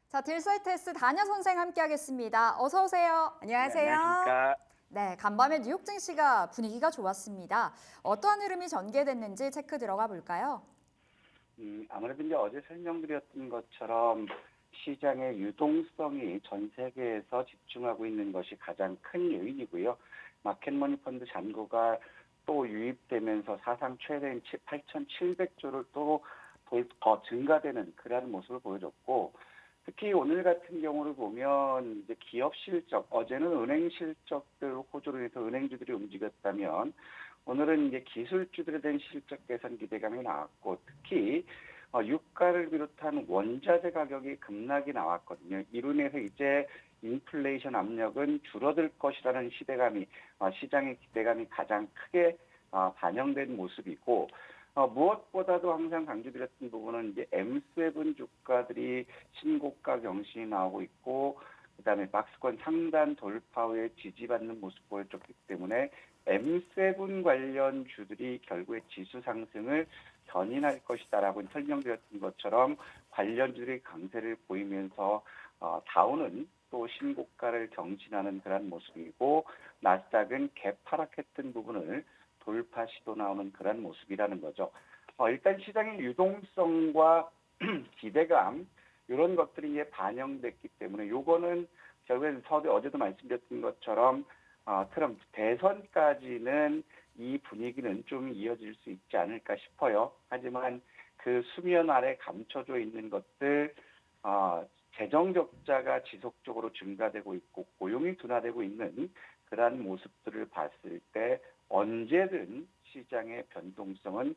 자, 딜서이테스 다녀 선생 함께하겠습니다. 어서 오세요. 네, 안녕하세요. 안녕하십니까. 네, 간밤에 뉴욕 증시가 분위기가 좋았습니다. 어떠한 흐름이 전개됐는지 체크 들어가 볼까요? 아무래도 이제 어제 설명드렸던 것처럼 시장의 유동성이 전 세계에서 집중하고 있는 것이 가장 큰 요인이고요. 마켓머니 펀드 잔고가 또 유입되면서 사상 최대인 8,700조를 또 더 증가되는 그러한 모습을 보여줬고, 특히 오늘 같은 경우를 보면 이제 기업 실적, 어제는 은행 실적들 호조로 해서 은행주들이 움직였다면 오늘은 이제 기술주들에 대한 실적 개선 기대감이 나왔고, 특히 유가를 비롯한 원자재 가격이 급락이 나왔거든요. 이로 인해서 이제 인플레이션 압력은 줄어들 것이라는 시장의 기대감이 가장 크게 반영된 모습이고, 무엇보다도 항상 강조드렸던 부분은 이제 M7 주가들이 신고가 경신이 나오고 있고, 그다음에 박스권 상단 돌파 후에 지지받는 모습 보여줬기 때문에 M7 관련 주들이 결국에 지수 상승을 견인할 것이다라고 설명드렸던 것처럼 관련주들이 강세를 보이면서 다우는 또 신고가를 경신하는 그런 모습이고, 나스닥은 개파락했던 부분을 돌파 시도 나오는 그런 모습이라는 거죠. 일단 시장의 유동성과 기대감 이런 것들이 이제 반영됐기 때문에 요거는 결국엔 어제도 말씀드렸던 것처럼 트럼프 대선까지는 이 분위기는 좀 이어질 수 있지 않을까 싶어요. 하지만 그 수면 아래 감춰져 있는 것들, 재정 적자가 지속적으로 증가되고 있고 고용이 둔화되고 있는 그러한 모습들을 봤을 때 언제든 시장의 변동성은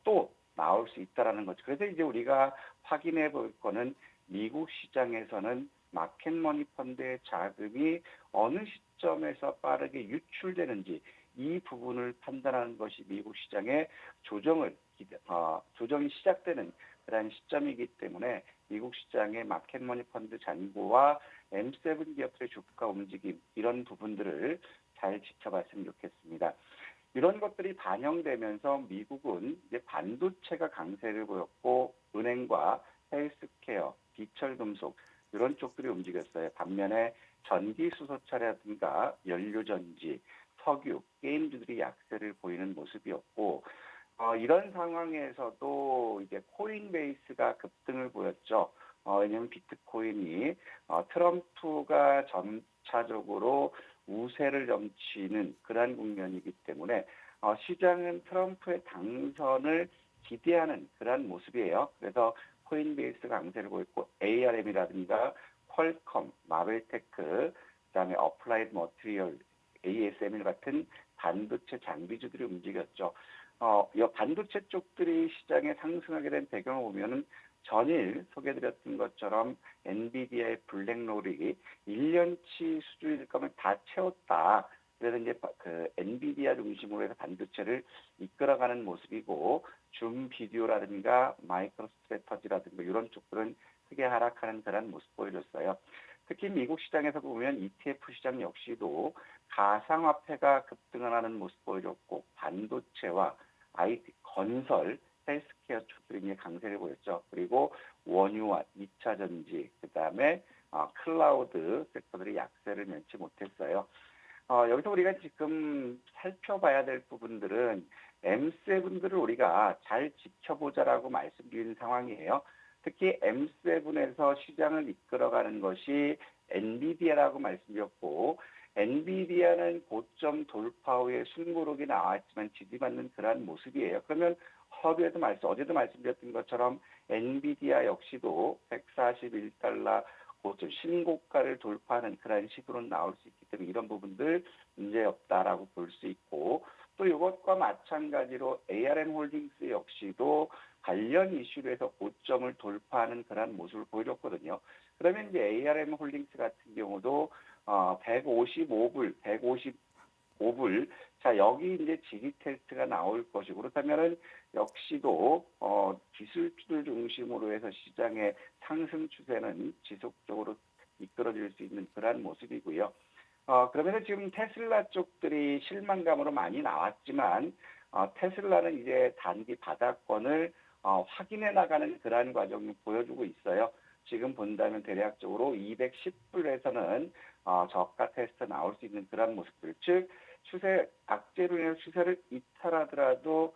또 나올 수 있다라는 거죠. 그래서 이제 우리가 확인해 볼 거는 미국 시장에서는 마켓머니 펀드의 자금이 어느 시점에서 빠르게 유출되는지 이 부분을 판단하는 것이 미국 시장의 조정이 시작되는 그런 시점이기 때문에 미국 시장의 마켓머니 펀드 잔고와 M7 기업들의 주가 움직임 이런 부분들을 잘 지켜봤으면 좋겠습니다. 이런 것들이 반영되면서 미국은 이제 반도체가 강세를 보였고 은행과 헬스케어, 비철금속 이런 쪽들이 움직였어요. 반면에 전기수소차라든가 연료전지, 석유, 게임주들이 약세를 보이는 모습이었고, 이런 상황에서도 이제 코인베이스가 급등을 보였죠. 왜냐하면 비트코인이 트럼프가 점차적으로 우세를 점치는 그러한 국면이기 때문에 시장은 트럼프의 당선을 기대하는 그러한 모습이에요. 그래서 코인베이스가 강세를 보였고 ARM이라든가 퀄컴, 마벨테크, 그다음에 어플라이드 머티리얼, ASML 같은 반도체 장비주들이 움직였죠. 이 반도체 쪽들이 시장에 상승하게 된 배경을 보면은 전일 소개드렸던 것처럼 엔비디아의 블랙롤이 1년치 수주일 거면 다 채웠다. 그래서 이제 그 엔비디아 중심으로 해서 반도체를 이끌어가는 모습이고, 줌 비디오라든가 마이크로 스트래터지라든가 이런 쪽들은 크게 하락하는 그런 모습 보여줬어요. 특히 미국 시장에서 보면 ETF 시장 역시도 가상화폐가 급등을 하는 모습 보여줬고, 반도체와 IT, 건설, 헬스케어 쪽들이 강세를 보였죠. 그리고 원유와 2차 전지, 그다음에 클라우드 섹터들이 약세를 면치 못했어요. 여기서 우리가 지금 살펴봐야 될 부분들은 M7들을 우리가 잘 지켜보자라고 말씀드리는 상황이에요. 특히 M7에서 시장을 이끌어가는 것이 엔비디아라고 말씀드렸고, 엔비디아는 고점 돌파 후에 숨고르기 나왔지만 지지받는 그러한 모습이에요. 그러면 어제도 말씀드렸던 것처럼 엔비디아 역시도 141달러 고점 신고가를 돌파하는 그런 식으로 나올 수 있기 때문에 이런 부분들 문제없다라고 볼 수 있고, 또 이것과 마찬가지로 ARM 홀딩스 역시도 관련 이슈로 해서 고점을 돌파하는 그런 모습을 보여줬거든요. 그러면 이제 ARM 홀딩스 같은 경우도 155불, 155불, 자 여기 이제 지지 테스트가 나올 것이고, 그렇다면은 역시도 기술주들 중심으로 해서 시장의 상승 추세는 지속적으로 이끌어질 수 있는 그러한 모습이고요. 그러면은 지금 테슬라 쪽들이 실망감으로 많이 나왔지만, 테슬라는 이제 단기 바닥권을 확인해 나가는 그러한 과정을 보여주고 있어요. 지금 본다면 대략적으로 210불에서는 저가 테스트 나올 수 있는 그런 모습들, 즉 추세 악재로 인해서 추세를 이탈하더라도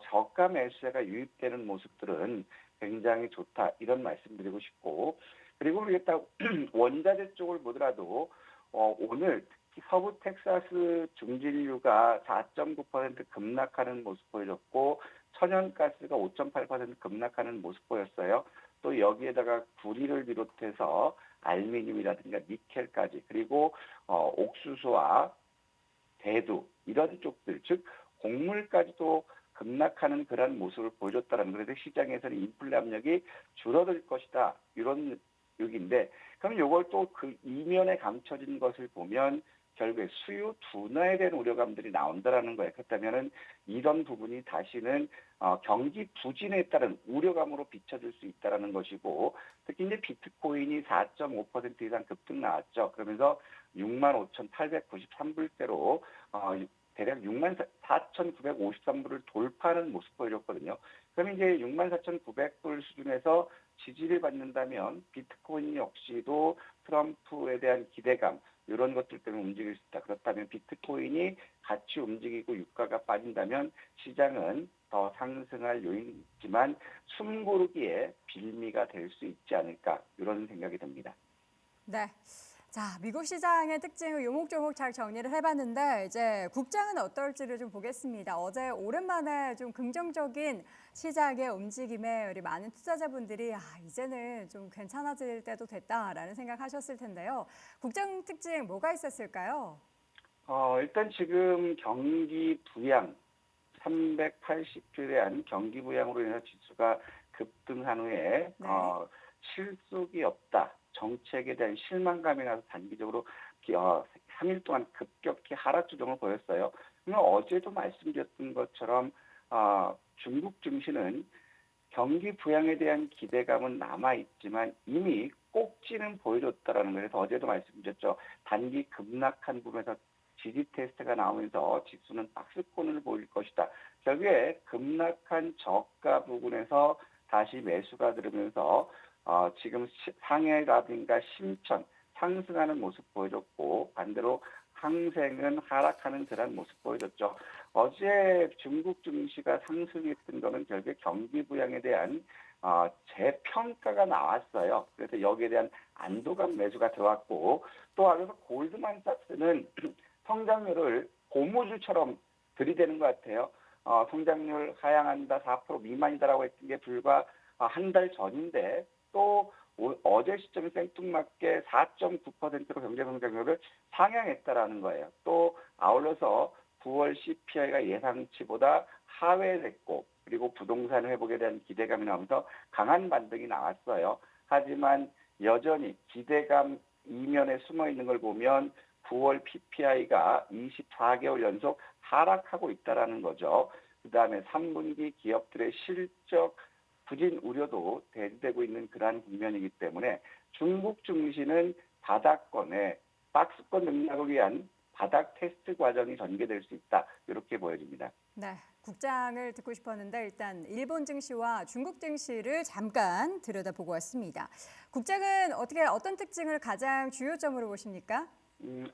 저가 매수세가 유입되는 모습들은 굉장히 좋다 이런 말씀드리고 싶고, 그리고 이게 딱 원자재 쪽을 보더라도 오늘 특히 서부 텍사스 중진유가 4.9% 급락하는 모습 보여줬고 천연가스가 5.8% 급락하는 모습 보였어요. 또 여기에다가 구리를 비롯해서 알루미늄이라든가 니켈까지, 그리고 옥수수와 대두 이런 쪽들, 즉 곡물까지도 급락하는 그런 모습을 보여줬다는, 그래서 시장에서는 인플레 압력이 줄어들 것이다 이런 얘기인데, 그럼 이걸 또 그 이면에 감춰진 것을 보면 결국에 수요 둔화에 대한 우려감들이 나온다라는 거예요. 그렇다면은 이런 부분이 다시는 경기 부진에 따른 우려감으로 비춰질 수 있다라는 것이고, 특히 이제 비트코인이 4.5% 이상 급등 나왔죠. 그러면서 65,893불대로 대략 64,953불을 돌파하는 모습 보여줬거든요. 그럼 이제 64,900불 수준에서 지지를 받는다면 비트코인 역시도 트럼프에 대한 기대감 이런 것들 때문에 움직일 수 있다. 그렇다면 비트코인이 같이 움직이고 유가가 빠진다면 시장은 더 상승할 요인이지만 숨고르기에 빌미가 될 수 있지 않을까 이런 생각이 듭니다. 네. 자, 미국 시장의 특징을 요목조목 잘 정리를 해봤는데 이제 국장은 어떨지를 좀 보겠습니다. 어제 오랜만에 좀 긍정적인 시장의 움직임에 우리 많은 투자자분들이 이제는 좀 괜찮아질 때도 됐다라는 생각하셨을 텐데요. 국장 특징 뭐가 있었을까요? 일단 지금 경기 부양 380주에 대한 경기 부양으로 인해서 지수가 급등한 후에 네. 실속이 없다. 정책에 대한 실망감이 나서 단기적으로 3일 동안 급격히 하락 조정을 보였어요. 그러면 어제도 말씀드렸던 것처럼 중국 증시는 경기 부양에 대한 기대감은 남아있지만 이미 꼭지는 보여줬다라는 거예요. 그래서 어제도 말씀드렸죠. 단기 급락한 부분에서 지지 테스트가 나오면서 지수는 박스권을 보일 것이다. 결국에 급락한 저가 부분에서 다시 매수가 들으면서 지금 상해라든가 심천 상승하는 모습 보여줬고, 반대로 항생은 하락하는 그런 모습 보여줬죠. 어제 중국 증시가 상승했던 거는 결국에 경기 부양에 대한 재평가가 나왔어요. 그래서 여기에 대한 안도감 매수가 들어왔고, 또 그래서 골드만삭스는 성장률을 고무줄처럼 들이대는 것 같아요. 성장률 하향한다 4% 미만이다라고 했던 게 불과 한 달 전인데 또 어제 시점에 생뚱맞게 4.9%로 경제 성장률을 상향했다라는 거예요. 또 아울러서 9월 CPI가 예상치보다 하회됐고, 그리고 부동산 회복에 대한 기대감이 나오면서 강한 반등이 나왔어요. 하지만 여전히 기대감 이면에 숨어 있는 걸 보면 9월 PPI가 24개월 연속 하락하고 있다라는 거죠. 그다음에 3분기 기업들의 실적 부진 우려도 대두되고 있는 그러한 국면이기 때문에 중국 증시는 바닥권에 박스권 능력을 위한 바닥 테스트 과정이 전개될 수 있다. 이렇게 보여집니다. 네, 국장을 듣고 싶었는데 일단 일본 증시와 중국 증시를 잠깐 들여다보고 왔습니다. 국장은 어떤 특징을 가장 주요점으로 보십니까?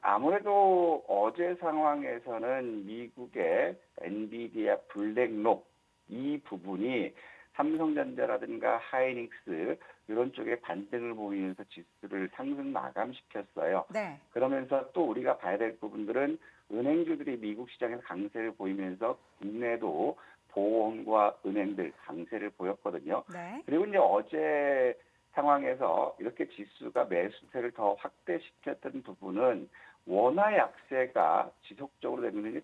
아무래도 어제 상황에서는 미국의 엔비디아 블랙록 이 부분이 삼성전자라든가 하이닉스 이런 쪽에 반등을 보이면서 지수를 상승 마감시켰어요. 네. 그러면서 또 우리가 봐야 될 부분들은 은행주들이 미국 시장에서 강세를 보이면서 국내도 보험과 은행들 강세를 보였거든요. 네. 그리고 이제 어제 상황에서 이렇게 지수가 매수세를 더 확대시켰던 부분은 원화 약세가 지속적으로 되면서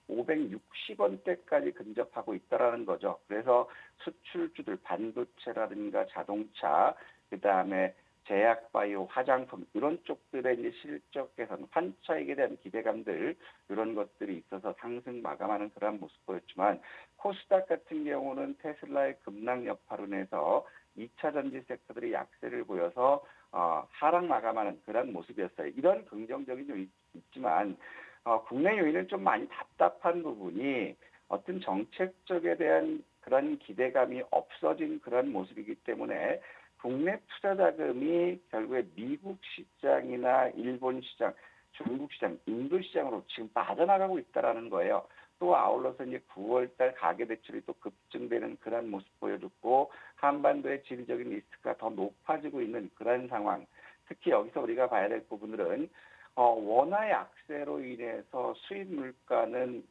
1,560원대까지 근접하고 있다라는 거죠. 그래서 수출주들 반도체라든가 자동차, 그다음에 제약바이오, 화장품 이런 쪽들의 이제 실적 개선, 환차익에 대한 기대감들 이런 것들이 있어서 상승 마감하는 그런 모습 보였지만, 코스닥 같은 경우는 테슬라의 급락 여파로 인해서 2차 전지 섹터들이 약세를 보여서 하락 마감하는 그런 모습이었어요. 이런 긍정적인 요인이 있지만 국내 요인은 좀 많이 답답한 부분이 어떤 정책 쪽에 대한 그런 기대감이 없어진 그런 모습이기 때문에 국내 투자 자금이 결국에 미국 시장이나 일본 시장, 중국 시장, 인도 시장으로 지금 빠져나가고 있다라는 거예요. 또 아울러서 이제 9월달 가계 대출이 또 급증되는 그런 모습 보여줬고 한반도의 지리적인 리스크가 더 높아지고 있는 그런 상황. 특히 여기서 우리가 봐야 될 부분들은 원화 약세로 인해서 수입 물가는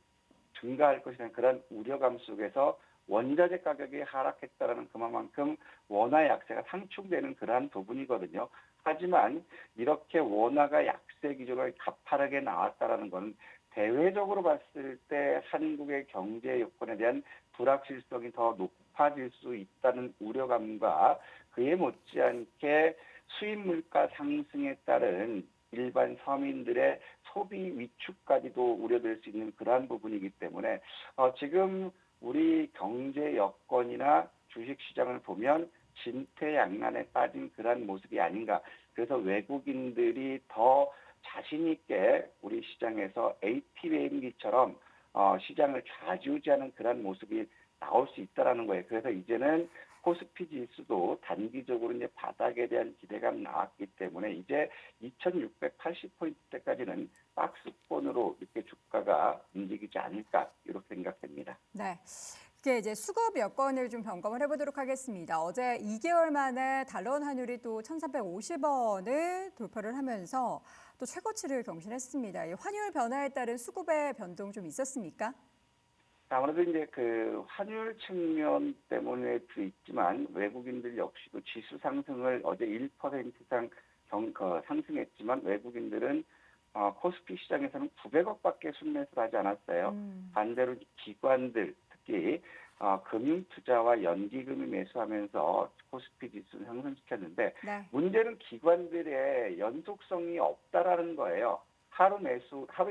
증가할 것이라는 그런 우려감 속에서 원자재 가격이 하락했다라는 그만큼 원화 약세가 상충되는 그러한 부분이거든요. 하지만 이렇게 원화가 약세 기조가 가파르게 나왔다라는 것은 대외적으로 봤을 때 한국의 경제 여건에 대한 불확실성이 더 높아질 수 있다는 우려감과 그에 못지않게 수입 물가 상승에 따른 일반 서민들의 소비 위축까지도 우려될 수 있는 그러한 부분이기 때문에 지금 우리 경제 여건이나 주식 시장을 보면 진퇴양난에 빠진 그러한 모습이 아닌가. 그래서 외국인들이 더 자신 있게 우리 시장에서 ATM기처럼 시장을 좌지우지하는 그런 모습이 나올 수 있다라는 거예요. 그래서 이제는 코스피 지수도 단기적으로 이제 바닥에 대한 기대감이 나왔기 때문에 이제 2,680포인트대까지는 박스권으로 이렇게 주가가 움직이지 않을까 이렇게 생각됩니다. 네. 이게 이제 수급 여건을 좀 점검을 해보도록 하겠습니다. 어제 2개월 만에 달러 원 환율이 또 1,450원을 돌파를 하면서 또 최고치를 경신했습니다. 이 환율 변화에 따른 수급의 변동 좀 있었습니까? 아무래도 이제 그 환율 측면 때문에도 있지만 외국인들 역시도 지수 상승을 어제 1% 이상 상승했지만 외국인들은 코스피 시장에서는 900억밖에 순매수를 하지 않았어요. 반대로 기관들 특히 금융투자와 연기금이 매수하면서 코스피 지수를 상승시켰는데 네. 문제는 기관들의 연속성이 없다라는 거예요. 하루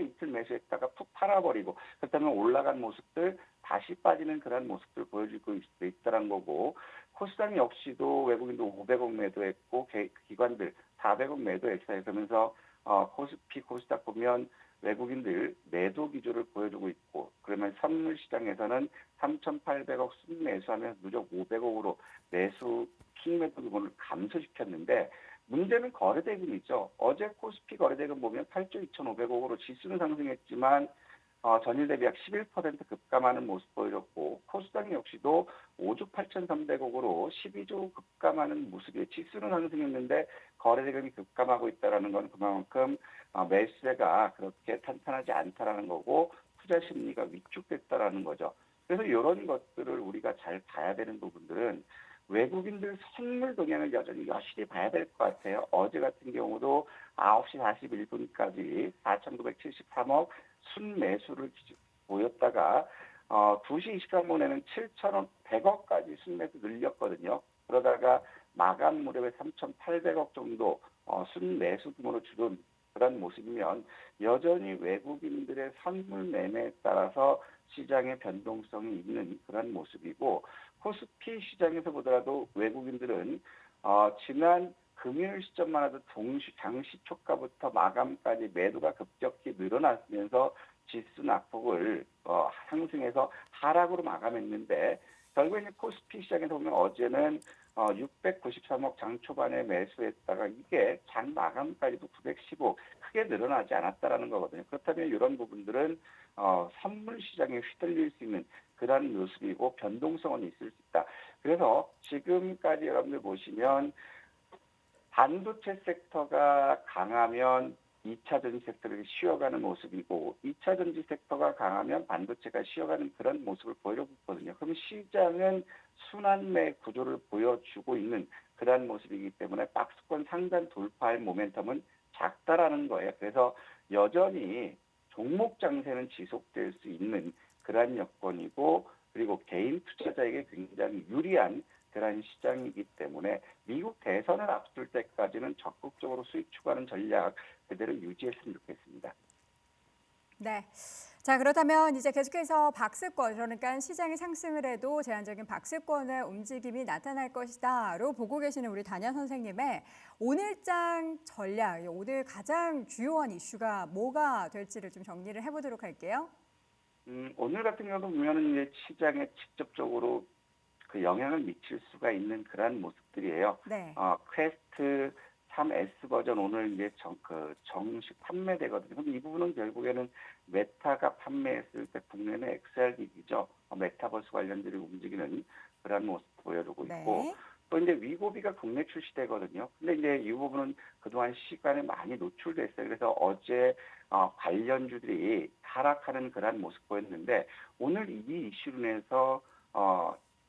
이틀 매수했다가 푹 팔아버리고 그렇다면 올라간 모습들 다시 빠지는 그런 모습들 보여주고 있다는 거고 코스닥 역시도 외국인도 500억 매도했고 기관들 400억 매도했어요. 그러면서 코스피 코스닥 보면 외국인들 매도 기조를 보여주고 있고 그러면 선물 시장에서는 3,800억 순매수하면서 누적 500억으로 매수 킹매도 규모를 감소시켰는데 문제는 거래대금이죠. 어제 코스피 거래대금 보면 8조 2,500억으로 지수는 상승했지만 전일 대비 약 11% 급감하는 모습 보여줬고 코스닥 역시도 5조 8,300억으로 12조 급감하는 모습이 지수는 상승했는데 거래대금이 급감하고 있다는 건 그만큼 매수세가 그렇게 탄탄하지 않다라는 거고 투자 심리가 위축됐다라는 거죠. 그래서 이런 것들을 우리가 잘 봐야 되는 부분들은 외국인들 선물 동향을 여실히 봐야 될 것 같아요. 어제 같은 경우도 9시 41분까지 4,973억 순매수를 보였다가 2시 23분에는 7,100억까지 순매수 늘렸거든요. 그러다가 마감 무렵에 3,800억 정도 순매수 규모로 줄은 그런 모습이면 여전히 외국인들의 선물 매매에 따라서 시장의 변동성이 있는 그런 모습이고 코스피 시장에서 보더라도 외국인들은 지난 금요일 시점만 해도 장시 초가부터 마감까지 매도가 급격히 늘어나면서 지수 낙폭을 상승해서 하락으로 마감했는데 결국에는 코스피 시장에서 보면 어제는 693억 장 초반에 매수했다가 이게 장 마감까지도 915 크게 늘어나지 않았다라는 거거든요. 그렇다면 이런 부분들은 선물 시장에 휘둘릴 수 있는 그런 모습이고 변동성은 있을 수 있다. 그래서 지금까지 여러분들 보시면 반도체 섹터가 강하면 2차 전지 섹터를 쉬어가는 모습이고 2차 전지 섹터가 강하면 반도체가 쉬어가는 그런 모습을 보여주고 있거든요. 그럼 시장은 순환매 구조를 보여주고 있는 그런 모습이기 때문에 박스권 상단 돌파할 모멘텀은 작다라는 거예요. 그래서 여전히 종목 장세는 지속될 수 있는 그런 여건이고 그리고 개인 투자자에게 굉장히 유리한 그런 시장이기 때문에 미국 대선을 앞둘 때까지는 적극적으로 수익 추구하는 전략 그대로 유지했으면 좋겠습니다. 네. 자, 그렇다면 이제 계속해서 박스권, 그러니까 시장이 상승을 해도 제한적인 박스권의 움직임이 나타날 것이다로 보고 계시는 우리 단연 선생님의 오늘장 전략, 오늘 가장 주요한 이슈가 뭐가 될지를 좀 정리를 해보도록 할게요. 오늘 같은 경우도 보면은 이제 시장에 직접적으로 그 영향을 미칠 수가 있는 그러한 모습들 모습들이에요. 네. 퀘스트 3S 버전 오늘 이제 정식 판매되거든요. 그럼 이 부분은 결국에는 메타가 판매했을 때 국내는 XR 기기죠. 메타버스 관련들이 움직이는 그런 모습 보여주고 있고, 네. 또 이제 위고비가 국내 출시되거든요. 근데 이제 이 부분은 그동안 시간에 많이 노출됐어요. 그래서 어제 관련주들이 하락하는 그런 모습 보였는데, 오늘 이 이슈로 인해서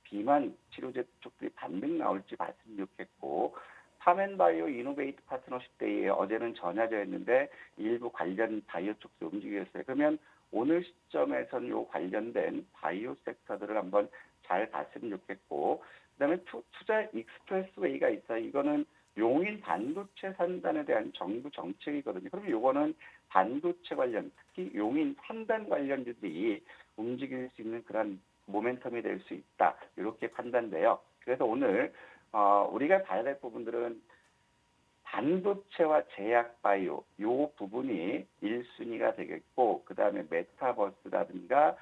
비만 치료제 쪽들이 반등 나올지 봤으면 좋겠고, 파멘바이오 이노베이트 파트너십 데이에 어제는 전야제였는데 일부 관련 바이오 쪽도 움직였어요. 그러면 오늘 시점에서는 요 관련된 바이오 섹터들을 한번 잘 봤으면 좋겠고, 그다음에 투자 익스프레스웨이가 있어요. 이거는 용인 반도체 산단에 대한 정부 정책이거든요. 그러면 요거는 반도체 관련, 특히 용인 산단 관련주들이 움직일 수 있는 그런 모멘텀이 될 수 있다. 이렇게 판단돼요. 그래서 오늘 우리가 봐야 될 부분들은 반도체와 제약 바이오 요 부분이 1순위가 되겠고, 그다음에 메타버스라든가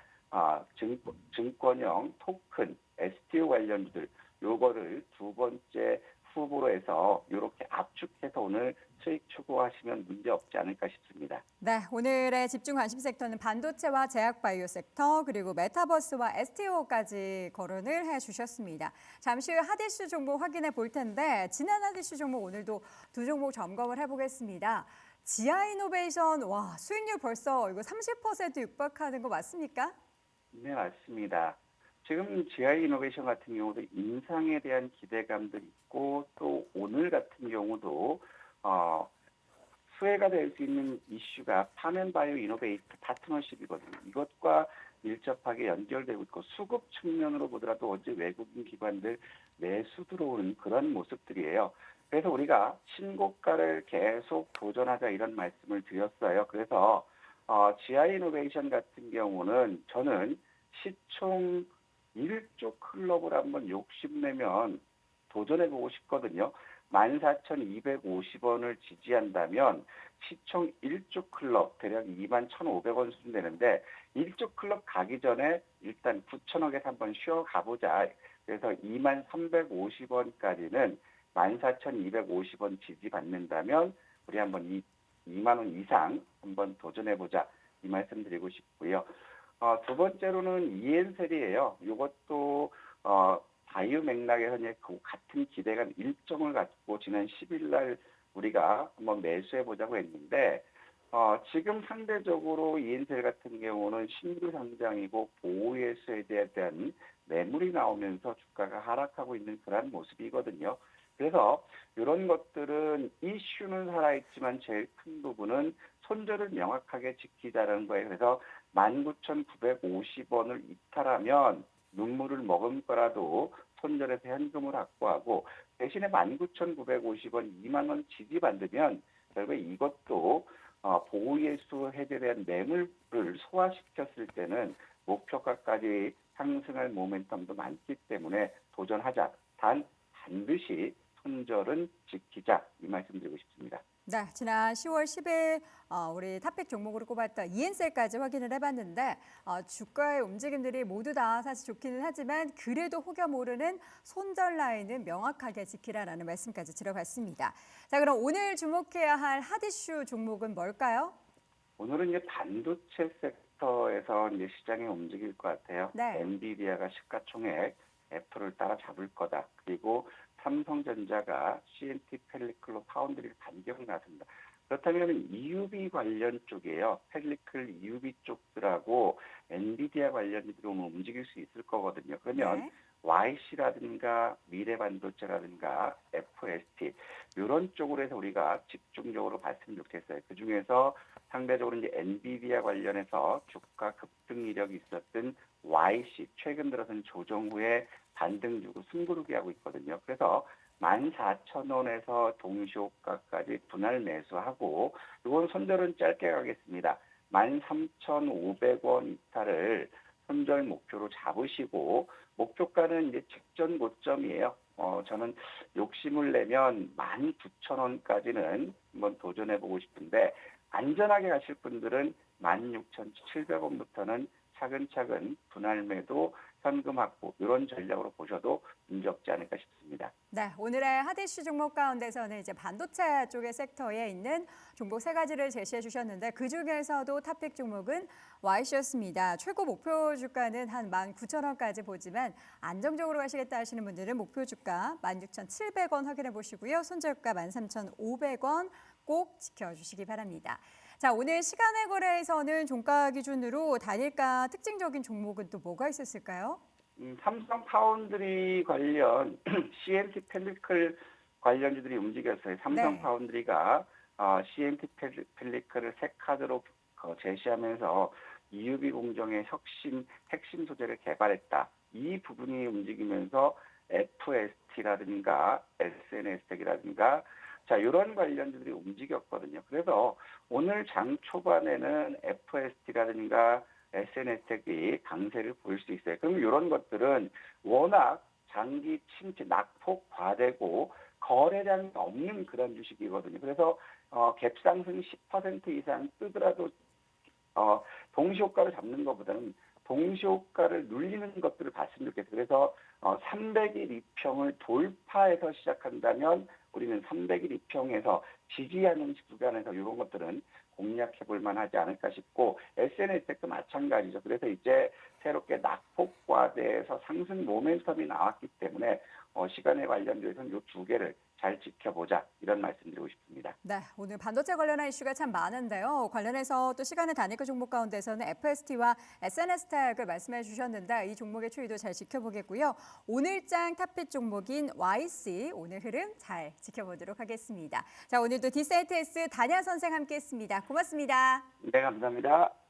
증권형 토큰, STO 관련주들 요거를 두 번째 후보로 해서 이렇게 압축해서 오늘 수익 추구하시면 문제 없지 않을까 싶습니다. 네, 오늘의 집중 관심 섹터는 반도체와 제약 바이오 섹터 그리고 메타버스와 STO까지 거론을 해주셨습니다. 잠시 후 핫이슈 종목 확인해 볼 텐데 지난 핫이슈 종목 오늘도 두 종목 점검을 해보겠습니다. 지아이노베이션 와 수익률 벌써 이거 30% 육박하는 거 맞습니까? 네, 맞습니다. 지금 GI 이노베이션 같은 경우도 인상에 대한 기대감도 있고, 또 오늘 같은 경우도 수혜가 될 수 있는 이슈가 파멘바이오 이노베이트 파트너십이거든요. 이것과 밀접하게 연결되고 있고, 수급 측면으로 보더라도 어제 외국인 기관들 매수 들어오는 그런 모습들이에요. 그래서 우리가 신고가를 계속 도전하자 이런 말씀을 드렸어요. 그래서 GI 이노베이션 같은 경우는 저는 시총 1조 클럽을 한번 욕심내면 도전해보고 싶거든요. 14,250원을 지지한다면 시총 1조 클럽 대략 21,500원 수준 되는데, 1조 클럽 가기 전에 일단 9천억에서 한번 쉬어가보자. 그래서 23,350원까지는 14,250원 지지받는다면 우리 한번 2만 원 이상 한번 도전해보자. 이 말씀 드리고 싶고요. 두 번째로는 이엔셀이에요. 이것도 바이오 맥락에서 같은 기대감 일정을 갖고 지난 10일 날 우리가 한번 매수해 보자고 했는데, 지금 상대적으로 이엔셀 같은 경우는 신규 상장이고 보호예수에 대한 매물이 나오면서 주가가 하락하고 있는 그런 모습이거든요. 그래서 이런 것들은 이슈는 살아있지만 제일 큰 부분은 손절을 명확하게 지키자는 거예요. 그래서 19,950원을 이탈하면 눈물을 머금고라도 손절해서 현금을 확보하고, 대신에 19,950원 2만 원 지지받으면 결국에 이것도 보호예수 해제에 대한 매물을 소화시켰을 때는 목표가까지 상승할 모멘텀도 많기 때문에 도전하자. 반드시 손절은 지키자. 이 말씀 드리고 싶습니다. 네, 지난 10월 10일 우리 탑픽 종목으로 꼽았던 이엔셀까지 확인을 해봤는데 주가의 움직임들이 모두 다 사실 좋기는 하지만 그래도 혹여 모르는 손절 라인은 명확하게 지키라라는 말씀까지 들어봤습니다. 자, 그럼 오늘 주목해야 할 핫이슈 종목은 뭘까요? 오늘은 이제 반도체 섹터에서 이제 시장이 움직일 것 같아요. 네. 엔비디아가 시가총액 애플을 따라잡을 거다. 그리고 삼성전자가 CNT 펠리클로 파운드리를 반격을 나섭니다. 그렇다면 EUV 관련 쪽이에요. 펠리클 EUV 쪽들하고 엔비디아 관련주들이 오늘 움직일 수 있을 거거든요. 그러면 네. YC라든가 미래반도체라든가 FST 이런 쪽으로 해서 우리가 집중적으로 봤으면 좋겠어요. 그 중에서 상대적으로 이제 엔비디아 관련해서 주가 급등 이력이 있었던 YC 최근 들어서는 조정 후에 반등 주고 숨고르기 하고 있거든요. 그래서 14,000원에서 동시호가까지 분할 매수하고, 이건 손절은 짧게 가겠습니다. 13,500원 이탈을 손절 목표로 잡으시고, 목표가는 이제 직전 고점이에요. 저는 욕심을 내면 19,000원까지는 한번 도전해보고 싶은데, 안전하게 가실 분들은 16,700원부터는 차근차근 분할 매도, 현금 확보 이런 전략으로 보셔도 문제 없지 않을까 싶습니다. 네, 오늘의 핫 이슈 종목 가운데서는 이제 반도체 쪽의 섹터에 있는 종목 세 가지를 제시해 주셨는데 그 중에서도 탑픽 종목은 YC였습니다. 최고 목표 주가는 한 19,000원까지 보지만 안정적으로 가시겠다 하시는 분들은 목표 주가 16,700원 확인해 보시고요. 손절가 13,500원 꼭 지켜주시기 바랍니다. 자, 오늘 시간의 거래에서는 종가 기준으로 단일가 특징적인 종목은 또 뭐가 있었을까요? 삼성 파운드리 관련 CNT 펠리클 관련주들이 움직였어요. 삼성 네. 파운드리가 CNT 펠리클을 새 카드로 제시하면서 EUV 공정의 핵심 소재를 개발했다. 이 부분이 움직이면서 FST라든가 SNS텍이라든가 자, 이런 관련주들이 움직였거든요. 그래서 오늘 장 초반에는 FST라든가 SNS텍이 강세를 보일 수 있어요. 그럼 이런 것들은 워낙 장기 침체, 낙폭 과대고 거래량이 없는 그런 주식이거든요. 그래서 갭상승 10% 이상 뜨더라도 동시효과를 잡는 것보다는 동시효과를 눌리는 것들을 봤으면 좋겠어요. 그래서 300일 이평을 돌파해서 시작한다면 우리는 300일 이평에서 지지하는 구간에서 이런 것들은 공략해 볼 만하지 않을까 싶고 SNS도 마찬가지죠. 그래서 이제 새롭게 낙폭과대에서 상승 모멘텀이 나왔기 때문에 시간에 관련돼서는 이 두 개를 잘 지켜보자 이런 말씀드리고 싶습니다. 네, 오늘 반도체 관련한 이슈가 참 많은데요. 관련해서 또 시간의 단일가 종목 가운데서는 FST와 SNS텍을 말씀해 주셨는데 이 종목의 추이도 잘 지켜보겠고요. 오늘장 탑픽 종목인 YC 오늘 흐름 잘 지켜보도록 하겠습니다. 자, 오늘도 디사이트S 단야 선생 함께했습니다. 고맙습니다. 네, 감사합니다.